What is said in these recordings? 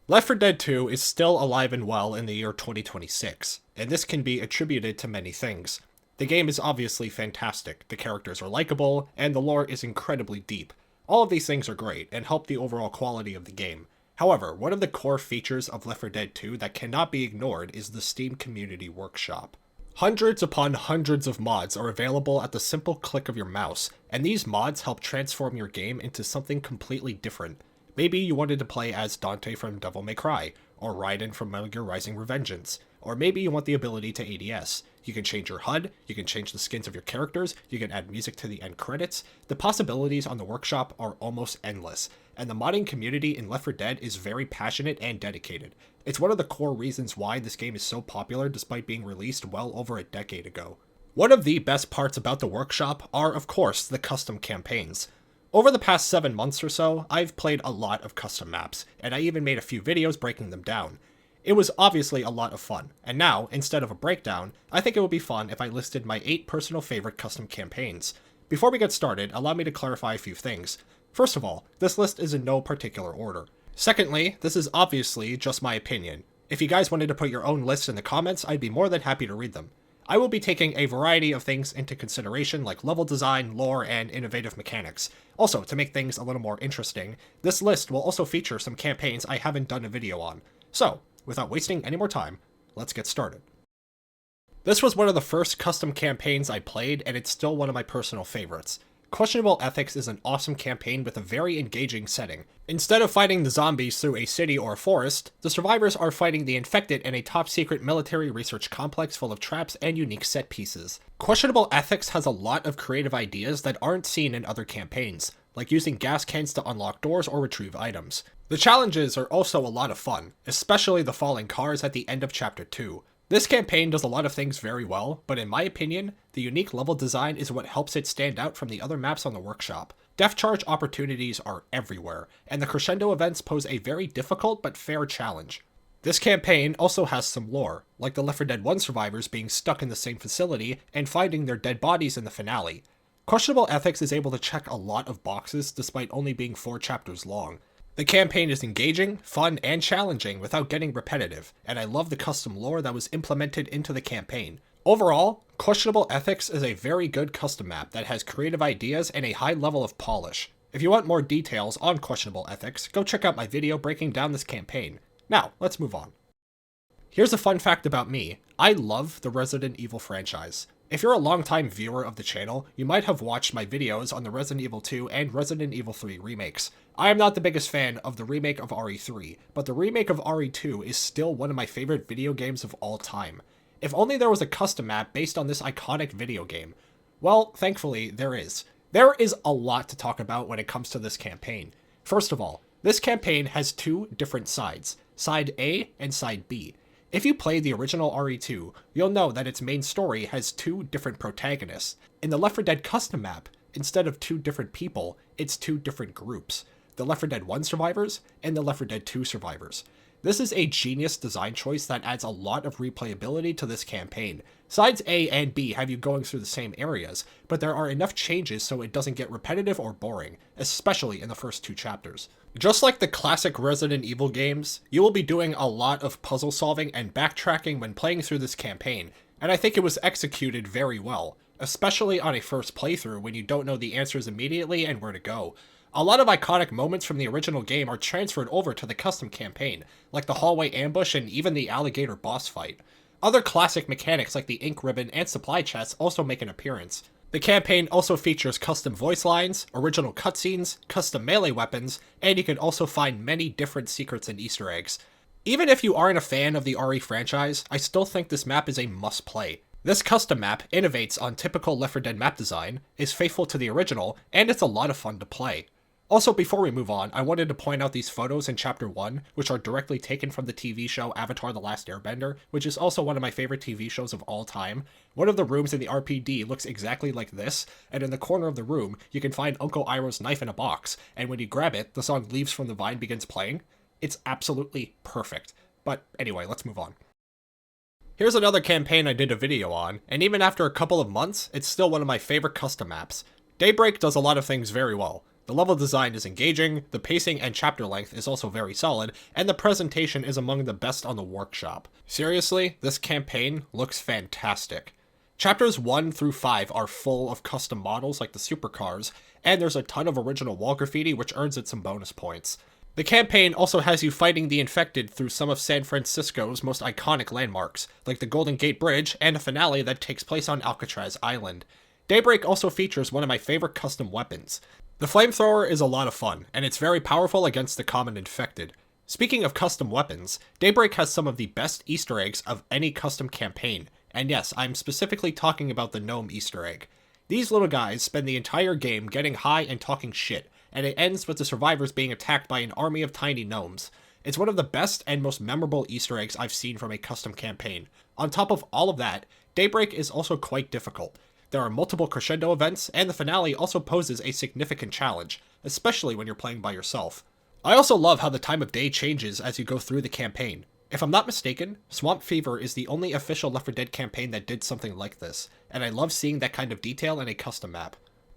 Left 4 Dead 2 is still alive and well in the year 2026, and this can be attributed to many things. The game is obviously fantastic, the characters are likable, and the lore is incredibly deep. All of these things are great and help the overall quality of the game. However, one of the core features of Left 4 Dead 2 that cannot be ignored is the Steam Community Workshop. Hundreds upon hundreds of mods are available at the simple click of your mouse, and these mods help transform your game into something completely different. Maybe you wanted to play as Dante from Devil May Cry, or Raiden from Metal Gear Rising: Revengeance, or maybe you want the ability to ADS. You can change your HUD, you can change the skins of your characters, you can add music to the end credits. The possibilities on the workshop are almost endless, and the modding community in Left 4 Dead is very passionate and dedicated. It's one of the core reasons why this game is so popular despite being released well over a decade ago. One of the best parts about the workshop are, of course, the custom campaigns. Over the past 7 months or so, I've played a lot of custom maps, and I even made a few videos breaking them down. It was obviously a lot of fun, and now, instead of a breakdown, I think it would be fun if I listed my 8 personal favorite custom campaigns. Before we get started, allow me to clarify a few things. First of all, this list is in no particular order. Secondly, this is obviously just my opinion. If you guys wanted to put your own lists in the comments, I'd be more than happy to read them. I will be taking a variety of things into consideration like level design, lore, and innovative mechanics. Also, to make things a little more interesting, this list will also feature some campaigns I haven't done a video on. So, without wasting any more time, let's get started. This was one of the first custom campaigns I played, and it's still one of my personal favorites. Questionable Ethics is an awesome campaign with a very engaging setting. Instead of fighting the zombies through a city or a forest, the survivors are fighting the infected in a top-secret military research complex full of traps and unique set pieces. Questionable Ethics has a lot of creative ideas that aren't seen in other campaigns, like using gas cans to unlock doors or retrieve items. The challenges are also a lot of fun, especially the falling cars at the end of Chapter 2. This campaign does a lot of things very well, but in my opinion, the unique level design is what helps it stand out from the other maps on the workshop. Depth charge opportunities are everywhere, and the crescendo events pose a very difficult but fair challenge. This campaign also has some lore, like the Left 4 Dead 1 survivors being stuck in the same facility and finding their dead bodies in the finale. Questionable Ethics is able to check a lot of boxes despite only being 4 chapters long. The campaign is engaging, fun, and challenging without getting repetitive, and I love the custom lore that was implemented into the campaign. Overall, Questionable Ethics is a very good custom map that has creative ideas and a high level of polish. If you want more details on Questionable Ethics, go check out my video breaking down this campaign. Now, let's move on. Here's a fun fact about me. I love the Resident Evil franchise. If you're a longtime viewer of the channel, you might have watched my videos on the Resident Evil 2 and Resident Evil 3 remakes. I am not the biggest fan of the remake of RE3, but the remake of RE2 is still one of my favorite video games of all time. If only there was a custom map based on this iconic video game. Well, thankfully, there is. There is a lot to talk about when it comes to this campaign. First of all, this campaign has 2 different sides, Side A and Side B. If you play the original RE2, you'll know that its main story has 2 different protagonists. In the Left 4 Dead custom map, instead of 2 different people, it's 2 different groups. The Left 4 Dead 1 survivors and the Left 4 Dead 2 survivors. This is a genius design choice that adds a lot of replayability to this campaign. Sides A and B have you going through the same areas, but there are enough changes so it doesn't get repetitive or boring, especially in the first 2 chapters. Just like the classic Resident Evil games, you will be doing a lot of puzzle solving and backtracking when playing through this campaign, and I think it was executed very well, especially on a first playthrough when you don't know the answers immediately and where to go. A lot of iconic moments from the original game are transferred over to the custom campaign, like the hallway ambush and even the alligator boss fight. Other classic mechanics like the ink ribbon and supply chests also make an appearance. The campaign also features custom voice lines, original cutscenes, custom melee weapons, and you can also find many different secrets and Easter eggs. Even if you aren't a fan of the RE franchise, I still think this map is a must-play. This custom map innovates on typical Left 4 Dead map design, is faithful to the original, and it's a lot of fun to play. Also, before we move on, I wanted to point out these photos in Chapter 1, which are directly taken from the TV show Avatar: The Last Airbender, which is also one of my favorite TV shows of all time. One of the rooms in the RPD looks exactly like this, and in the corner of the room, you can find Uncle Iroh's knife in a box, and when you grab it, the song Leaves from the Vine begins playing. It's absolutely perfect. But anyway, let's move on. Here's another campaign I did a video on, and even after a couple of months, it's still one of my favorite custom maps. Daybreak does a lot of things very well. The level design is engaging, the pacing and chapter length is also very solid, and the presentation is among the best on the workshop. Seriously, this campaign looks fantastic. Chapters 1 through 5 are full of custom models like the supercars, and there's a ton of original wall graffiti which earns it some bonus points. The campaign also has you fighting the infected through some of San Francisco's most iconic landmarks, like the Golden Gate Bridge and a finale that takes place on Alcatraz Island. Daybreak also features one of my favorite custom weapons. The flamethrower is a lot of fun, and it's very powerful against the common infected. Speaking of custom weapons, Daybreak has some of the best Easter eggs of any custom campaign, and yes, I'm specifically talking about the gnome Easter egg. These little guys spend the entire game getting high and talking shit, and it ends with the survivors being attacked by an army of tiny gnomes. It's one of the best and most memorable Easter eggs I've seen from a custom campaign. On top of all of that, Daybreak is also quite difficult. There are multiple crescendo events, and the finale also poses a significant challenge, especially when you're playing by yourself. I also love how the time of day changes as you go through the campaign. If I'm not mistaken, Swamp Fever is the only official Left 4 Dead campaign that did something like this, and I love seeing that kind of detail in a custom map.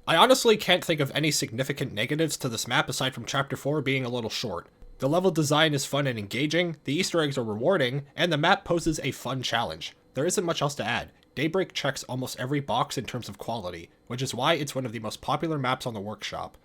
I honestly can't think of any significant negatives to this map aside from Chapter 4 being a little short. The level design is fun and engaging, the Easter eggs are rewarding, and the map poses a fun challenge. There isn't much else to add. Daybreak checks almost every box in terms of quality, which is why it's one of the most popular maps on the workshop.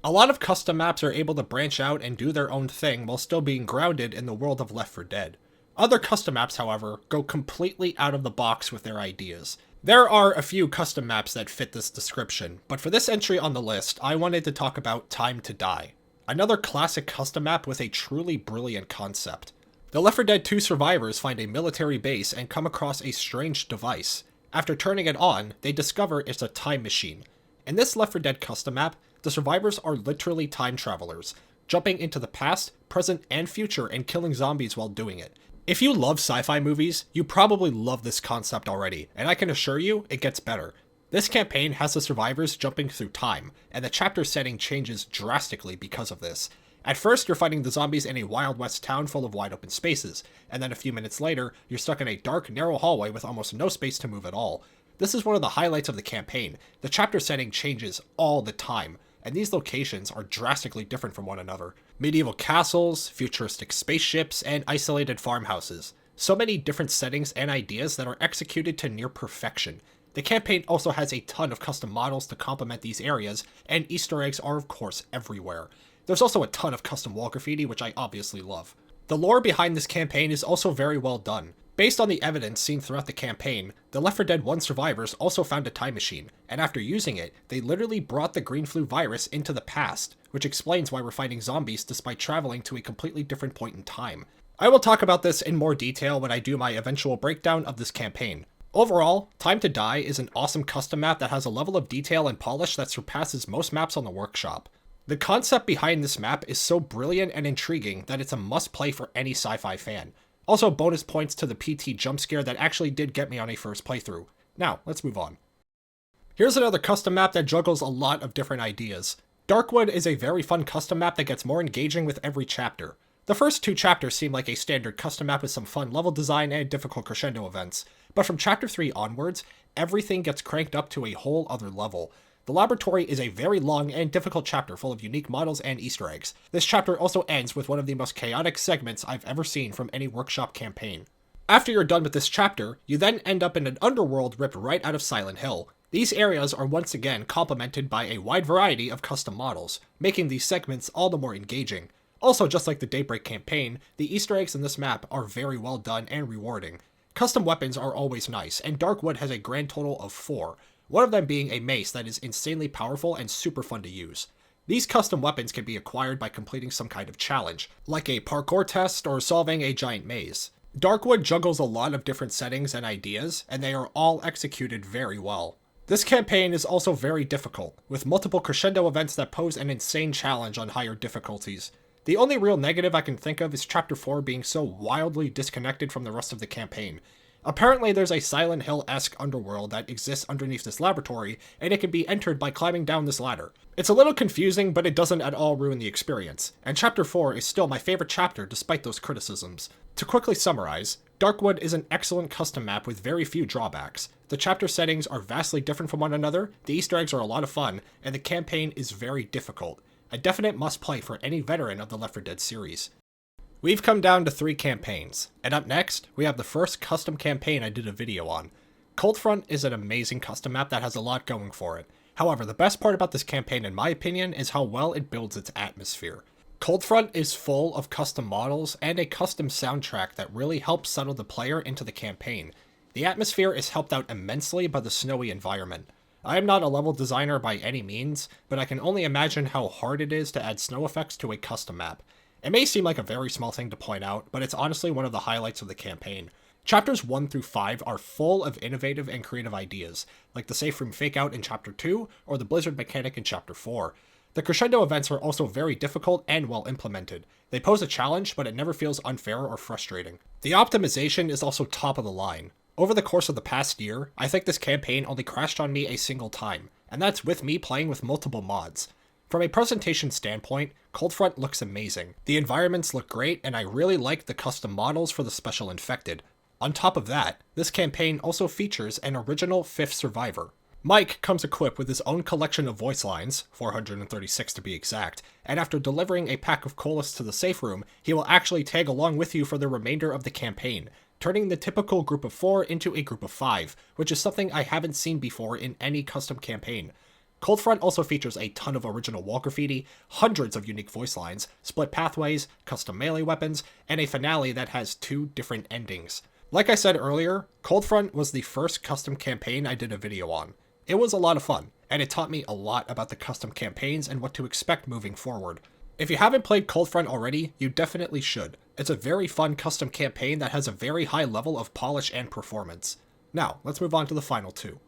A lot of custom maps are able to branch out and do their own thing while still being grounded in the world of Left 4 Dead. Other custom maps, however, go completely out of the box with their ideas. There are a few custom maps that fit this description, but for this entry on the list, I wanted to talk about Time to Die. Another classic custom map with a truly brilliant concept. The Left 4 Dead 2 survivors find a military base and come across a strange device. After turning it on, they discover it's a time machine. In this Left 4 Dead custom map, the survivors are literally time travelers, jumping into the past, present, and future and killing zombies while doing it. If you love sci-fi movies, you probably love this concept already, and I can assure you, it gets better. This campaign has the survivors jumping through time, and the chapter setting changes drastically because of this. At first, you're fighting the zombies in a Wild West town full of wide open spaces, and then a few minutes later, you're stuck in a dark, narrow hallway with almost no space to move at all. This is one of the highlights of the campaign. The chapter setting changes all the time, and these locations are drastically different from one another. Medieval castles, futuristic spaceships, and isolated farmhouses. So many different settings and ideas that are executed to near perfection. The campaign also has a ton of custom models to complement these areas, and Easter eggs are of course everywhere. There's also a ton of custom wall graffiti, which I obviously love. The lore behind this campaign is also very well done. Based on the evidence seen throughout the campaign, the Left 4 Dead 1 survivors also found a time machine, and after using it, they literally brought the green flu virus into the past, which explains why we're fighting zombies despite traveling to a completely different point in time. I will talk about this in more detail when I do my eventual breakdown of this campaign. Overall, Time to Die is an awesome custom map that has a level of detail and polish that surpasses most maps on the workshop. The concept behind this map is so brilliant and intriguing that it's a must-play for any sci-fi fan. Also, bonus points to the PT jump scare that actually did get me on a first playthrough. Now, let's move on. Here's another custom map that juggles a lot of different ideas. Darkwood is a very fun custom map that gets more engaging with every chapter. The first two chapters seem like a standard custom map with some fun level design and difficult crescendo events, but from chapter 3 onwards, everything gets cranked up to a whole other level. The laboratory is a very long and difficult chapter full of unique models and Easter eggs. This chapter also ends with one of the most chaotic segments I've ever seen from any workshop campaign. After you're done with this chapter, you then end up in an underworld ripped right out of Silent Hill. These areas are once again complemented by a wide variety of custom models, making these segments all the more engaging. Also, just like the Daybreak campaign, the Easter eggs in this map are very well done and rewarding. Custom weapons are always nice, and Darkwood has a grand total of 4. One of them being a mace that is insanely powerful and super fun to use. These custom weapons can be acquired by completing some kind of challenge, like a parkour test or solving a giant maze. Darkwood juggles a lot of different settings and ideas, and they are all executed very well. This campaign is also very difficult, with multiple crescendo events that pose an insane challenge on higher difficulties. The only real negative I can think of is Chapter 4 being so wildly disconnected from the rest of the campaign. Apparently there's a Silent Hill-esque underworld that exists underneath this laboratory, and it can be entered by climbing down this ladder. It's a little confusing, but it doesn't at all ruin the experience, and Chapter 4 is still my favorite chapter despite those criticisms. To quickly summarize, Darkwood is an excellent custom map with very few drawbacks. The chapter settings are vastly different from one another, the Easter eggs are a lot of fun, and the campaign is very difficult. A definite must-play for any veteran of the Left 4 Dead series. We've come down to 3 campaigns, and up next, we have the first custom campaign I did a video on. Coldfront is an amazing custom map that has a lot going for it. However, the best part about this campaign in my opinion is how well it builds its atmosphere. Coldfront is full of custom models and a custom soundtrack that really helps settle the player into the campaign. The atmosphere is helped out immensely by the snowy environment. I am not a level designer by any means, but I can only imagine how hard it is to add snow effects to a custom map. It may seem like a very small thing to point out, but it's honestly one of the highlights of the campaign. Chapters 1 through 5 are full of innovative and creative ideas, like the safe room fakeout in Chapter 2 or the blizzard mechanic in Chapter 4. The crescendo events are also very difficult and well implemented. They pose a challenge, but it never feels unfair or frustrating. The optimization is also top of the line. Over the course of the past year, I think this campaign only crashed on me a single time, and that's with me playing with multiple mods. From a presentation standpoint, Coldfront looks amazing. The environments look great, and I really like the custom models for the special infected. On top of that, this campaign also features an original 5th survivor. Mike comes equipped with his own collection of voice lines, 436 to be exact, and after delivering a pack of colas to the safe room, he will actually tag along with you for the remainder of the campaign, turning the typical group of 4 into a group of 5, which is something I haven't seen before in any custom campaign. Coldfront also features a ton of original wall graffiti, hundreds of unique voice lines, split pathways, custom melee weapons, and a finale that has 2 different endings. Like I said earlier, Coldfront was the first custom campaign I did a video on. It was a lot of fun, and it taught me a lot about the custom campaigns and what to expect moving forward. If you haven't played Coldfront already, you definitely should. It's a very fun custom campaign that has a very high level of polish and performance. Now, let's move on to the final 2.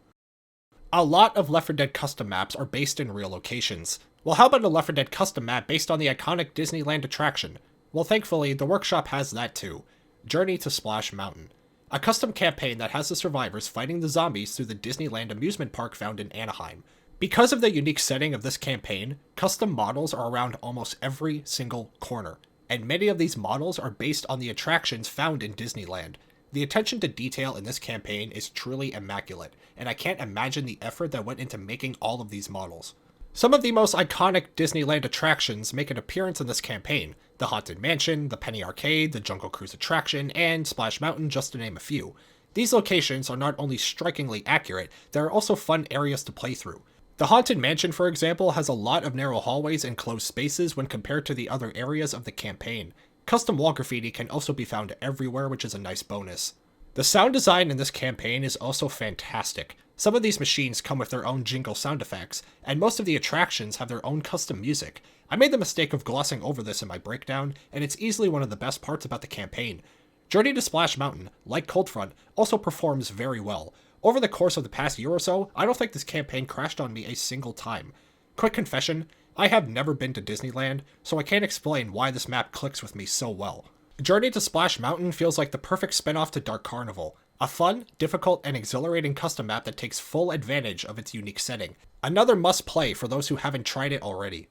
A lot of Left 4 Dead custom maps are based in real locations. Well, how about a Left 4 Dead custom map based on the iconic Disneyland attraction? Well, thankfully, the workshop has that too. Journey to Splash Mountain. A custom campaign that has the survivors fighting the zombies through the Disneyland amusement park found in Anaheim. Because of the unique setting of this campaign, custom models are around almost every single corner, and many of these models are based on the attractions found in Disneyland. The attention to detail in this campaign is truly immaculate, and I can't imagine the effort that went into making all of these models. Some of the most iconic Disneyland attractions make an appearance in this campaign: the Haunted Mansion, the Penny Arcade, the Jungle Cruise attraction, and Splash Mountain, just to name a few. These locations are not only strikingly accurate, there are also fun areas to play through. The Haunted Mansion, for example, has a lot of narrow hallways and closed spaces when compared to the other areas of the campaign. Custom wall graffiti can also be found everywhere, which is a nice bonus. The sound design in this campaign is also fantastic. Some of these machines come with their own jingle sound effects, and most of the attractions have their own custom music. I made the mistake of glossing over this in my breakdown, and it's easily one of the best parts about the campaign. Journey to Splash Mountain, like Coldfront, also performs very well. Over the course of the past year or so, I don't think this campaign crashed on me a single time. Quick confession, I have never been to Disneyland, so I can't explain why this map clicks with me so well. Journey to Splash Mountain feels like the perfect spin-off to Dark Carnival. A fun, difficult, and exhilarating custom map that takes full advantage of its unique setting. Another must-play for those who haven't tried it already.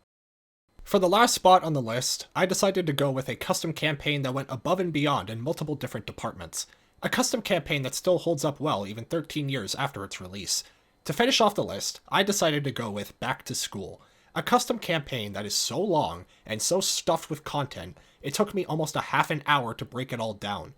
For the last spot on the list, I decided to go with a custom campaign that went above and beyond in multiple different departments. A custom campaign that still holds up well even 13 years after its release. To finish off the list, I decided to go with Back to School. A custom campaign that is so long and so stuffed with content, it took me almost a half an hour to break it all down.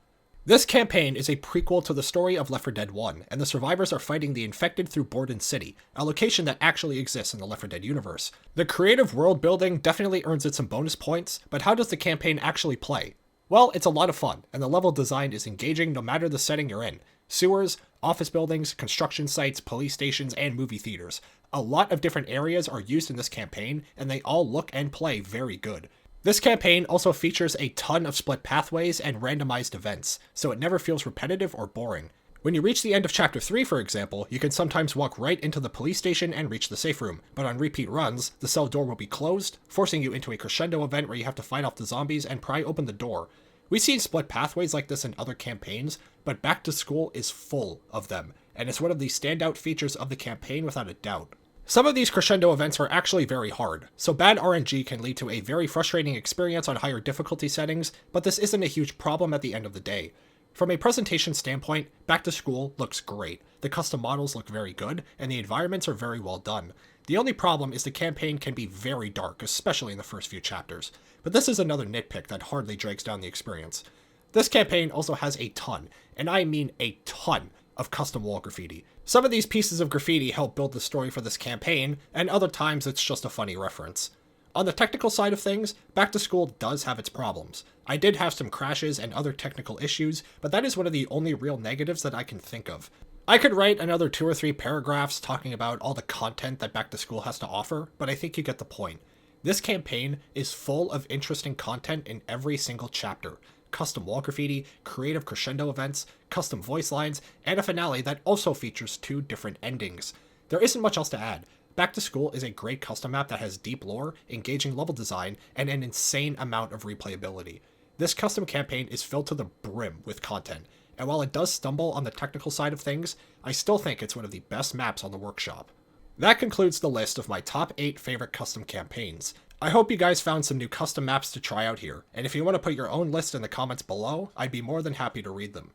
This campaign is a prequel to the story of Left 4 Dead 1, and the survivors are fighting the infected through Borden City, a location that actually exists in the Left 4 Dead universe. The creative world building definitely earns it some bonus points, but how does the campaign actually play? Well, it's a lot of fun, and the level design is engaging no matter the setting you're in. Sewers, office buildings, construction sites, police stations, and movie theaters. A lot of different areas are used in this campaign, and they all look and play very good. This campaign also features a ton of split pathways and randomized events, so it never feels repetitive or boring. When you reach the end of Chapter 3, for example, you can sometimes walk right into the police station and reach the safe room, but on repeat runs, the cell door will be closed, forcing you into a crescendo event where you have to fight off the zombies and pry open the door. We've seen split pathways like this in other campaigns, but Back to School is full of them, and it's one of the standout features of the campaign without a doubt. Some of these crescendo events are actually very hard, so bad RNG can lead to a very frustrating experience on higher difficulty settings, but this isn't a huge problem at the end of the day. From a presentation standpoint, Back to School looks great, the custom models look very good, and the environments are very well done. The only problem is the campaign can be very dark, especially in the first few chapters, but this is another nitpick that hardly drags down the experience. This campaign also has a ton, and I mean a ton, of custom wall graffiti. Some of these pieces of graffiti help build the story for this campaign, and other times it's just a funny reference. On the technical side of things, Back to School does have its problems. I did have some crashes and other technical issues, but that is one of the only real negatives that I can think of. I could write another 2 or 3 paragraphs talking about all the content that Back to School has to offer, but I think you get the point. This campaign is full of interesting content in every single chapter. Custom wall graffiti, creative crescendo events, custom voice lines, and a finale that also features 2 different endings. There isn't much else to add. Back to School is a great custom map that has deep lore, engaging level design, and an insane amount of replayability. This custom campaign is filled to the brim with content, and while it does stumble on the technical side of things, I still think it's one of the best maps on the workshop. That concludes the list of my top 8 favorite custom campaigns. I hope you guys found some new custom maps to try out here, and if you want to put your own list in the comments below, I'd be more than happy to read them.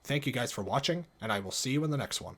Thank you guys for watching, and I will see you in the next one.